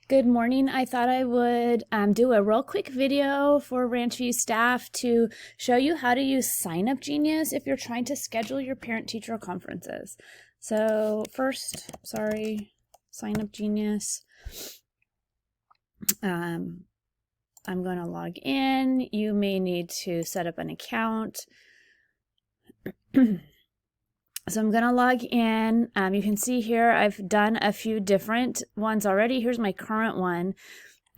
Good morning. I thought I would do a real quick video for Ranchview staff to show you how to use Sign Up Genius if you're trying to schedule your parent-teacher conferences. So first, Sign Up Genius. I'm going to log in. You may need to set up an account. So I'm going to log in. You can see here I've done a few different ones already. Here's my current one.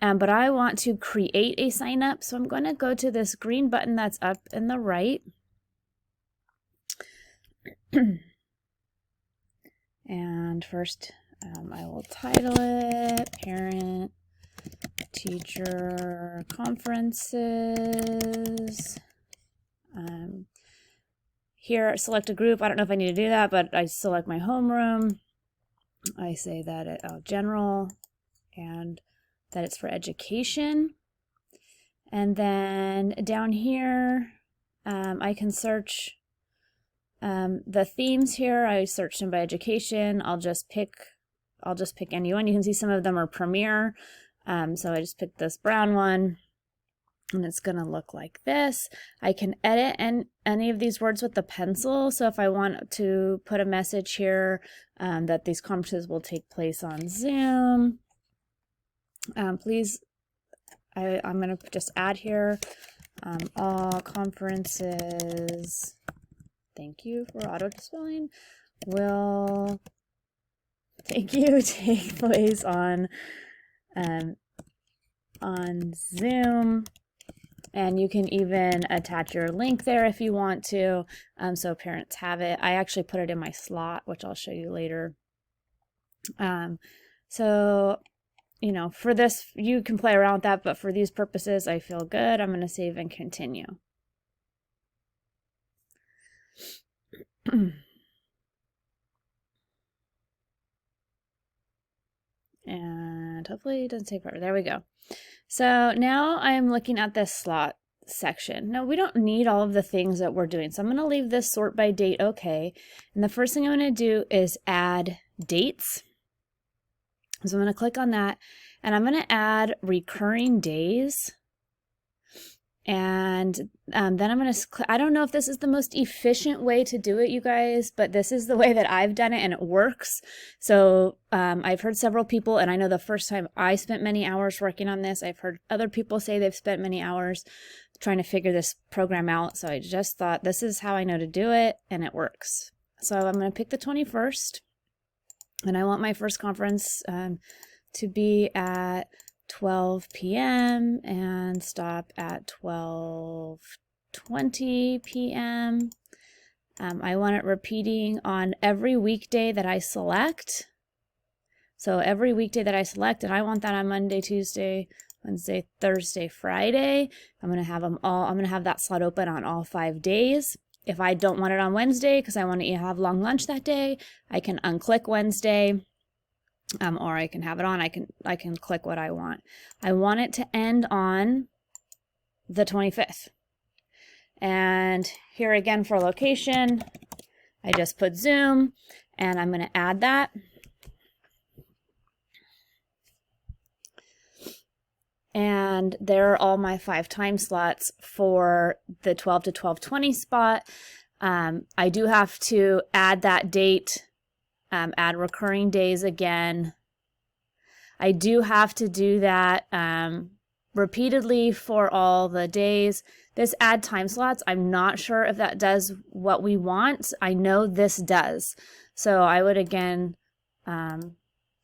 But I want to create a sign up. So I'm going to go to this green button that's up in the right. And first I will title it Parent Teacher Conferences. Here, select a group. I don't know if I need to do that, but I select my homeroom. I say that general and that it's for education. And then down here, I can search the themes here. I searched them by education. I'll just pick any one. You can see some of them are Premier. So I just picked this brown one. And it's going to look like this. I can edit any of these words with the pencil. So if I want to put a message here that these conferences will take place on Zoom, please, I'm going to just add here, all conferences, thank you for auto-dispelling, will take place on Zoom. And you can even attach your link there if you want to, so parents have it. I actually put it in my slot, which I'll show you later. So, you know, for this, you can play around with that, but for these purposes, I feel good. I'm going to save and continue. And hopefully it doesn't take forever. There we go. So now I am looking at this slot section. Now we don't need all of the things that we're doing. So I'm going to leave this sort by date okay. And the first thing I'm going to do is add dates. So I'm going to click on that and I'm going to add recurring days. And then I'm going to, I don't know if this is the most efficient way to do it, you guys, but this is the way that I've done it and it works. So I've heard several people, and I know the first time I spent many hours working on this, I've heard other people say they've spent many hours trying to figure this program out. So I just thought this is how I know to do it, and it works. So I'm going to pick the 21st, and I want my first conference to be at 12 p.m. and stop at 12:20 p.m. I want it repeating on every weekday that I select. So every weekday that I select, and I want that on Monday, Tuesday, Wednesday, Thursday, Friday. I'm going to have them all. I'm going to have that slot open on all 5 days. If I don't want it on Wednesday because I want to have long lunch that day, I can unclick Wednesday. Or I can have it on. I can click what I want. I want it to end on the 25th. And here again for location, I just put Zoom, and I'm going to add that. And there are all my 5 time slots for the 12 to 12:20 spot. I do have to add that date. Add recurring days again. I do have to do that repeatedly for all the days. This add time slots, I'm not sure if that does what we want. I know this does. So I would again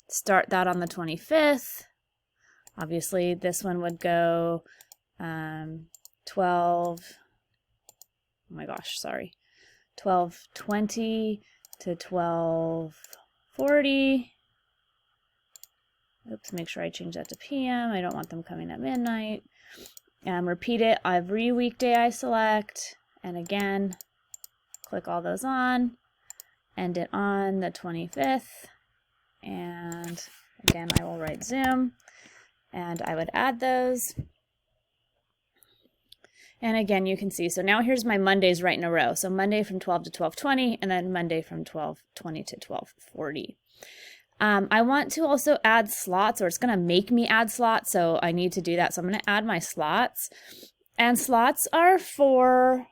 start that on the 25th. Obviously this one would go 12:20 to 12:40. Oops, make sure I change that to PM. I don't want them coming at midnight. Repeat it every weekday I select. And again, click all those on. End it on the 25th. And again, I will write Zoom. And I would add those. And again, you can see, so now here's my Mondays right in a row. So Monday from 12 to 12:20, and then Monday from 12:20 to 12:40. I want to also add slots, or it's going to make me add slots, so I need to do that. So I'm going to add my slots. And slots are for,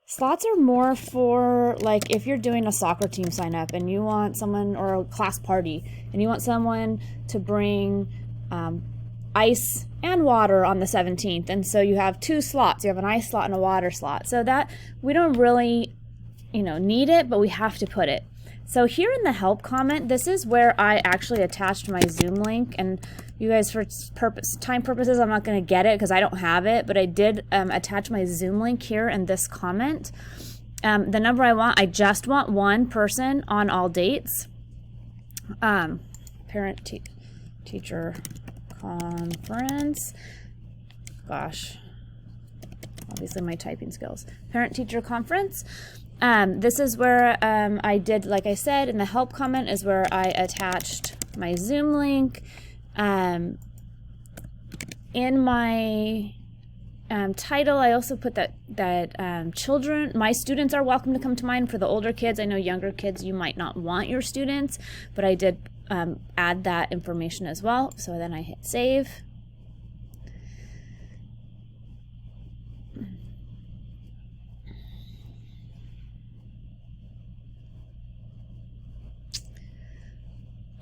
slots are more for, like, if you're doing a soccer team sign up and you want someone, or a class party, and you want someone to bring ice and water on the 17th. And so you have 2 slots. You have an ice slot and a water slot. So that we don't really, need it, but we have to put it. So here in the help comment, this is where I actually attached my Zoom link. And you guys, for time purposes, I'm not going to get it because I don't have it, but I did attach my Zoom link here in this comment. The number I just want one person on all dates. Parent-teacher conference. Gosh, obviously my typing skills. Parent-teacher conference. This is where I did, like I said, in the help comment is where I attached my Zoom link. In my title, I also put that children, my students are welcome to come to mine. For the older kids, I know younger kids, you might not want your students, but I did add that information as well. So then I hit save.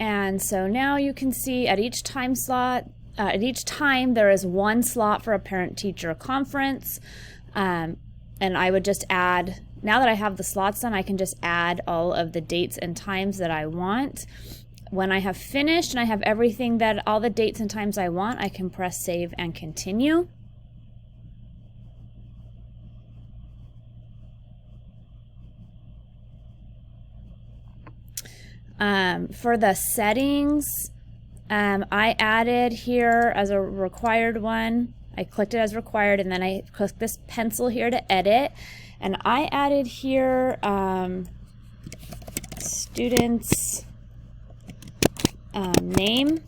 And so now you can see at each time slot, at each time there is one slot for a parent-teacher conference. And I would just add, now that I have the slots done, I can just add all of the dates and times that I want. When I have finished and I have everything all the dates and times I want, I can press save and continue. For the settings, I added here as a required one. I clicked it as required, and then I clicked this pencil here to edit. And I added here student's name.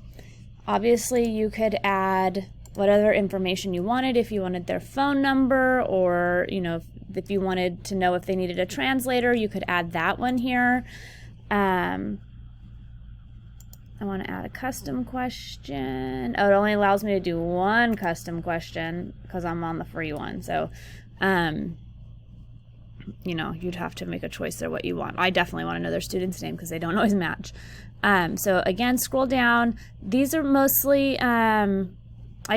Obviously, you could add whatever information you wanted. If you wanted their phone number, or if you wanted to know if they needed a translator, you could add that one here. I want to add a custom question. Oh, it only allows me to do one custom question because I'm on the free one. So, you'd have to make a choice there what you want. I definitely want to know their student's name because they don't always match. So again, scroll down. These are mostly, I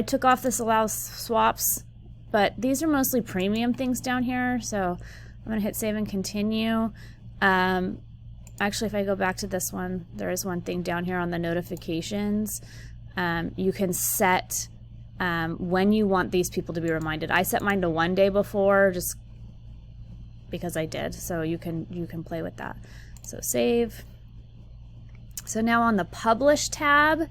took off this allow swaps, but these are mostly premium things down here. So I'm going to hit save and continue. Actually, if I go back to this one, there is one thing down here on the notifications. You can set when you want these people to be reminded. I set mine to 1 day before, just because I did. So you can play with that. So save. So now on the publish tab,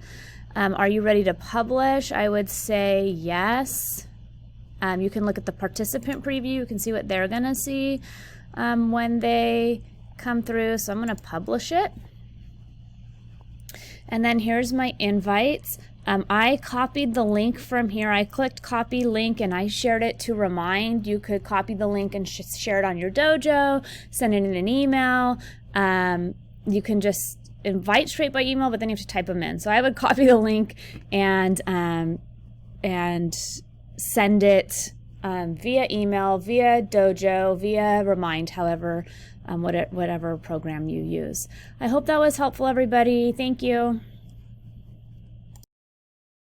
are you ready to publish? I would say yes. You can look at the participant preview. You can see what they're gonna see when they come through. So I'm going to publish it. And then here's my invites. I copied the link from here. I clicked copy link and I shared it to Remind. You could copy the link and share it on your dojo, send it in an email. You can just invite straight by email, but then you have to type them in. So I would copy the link and send it via email, via dojo, via Remind, however, whatever program you use. I hope that was helpful, everybody. Thank you.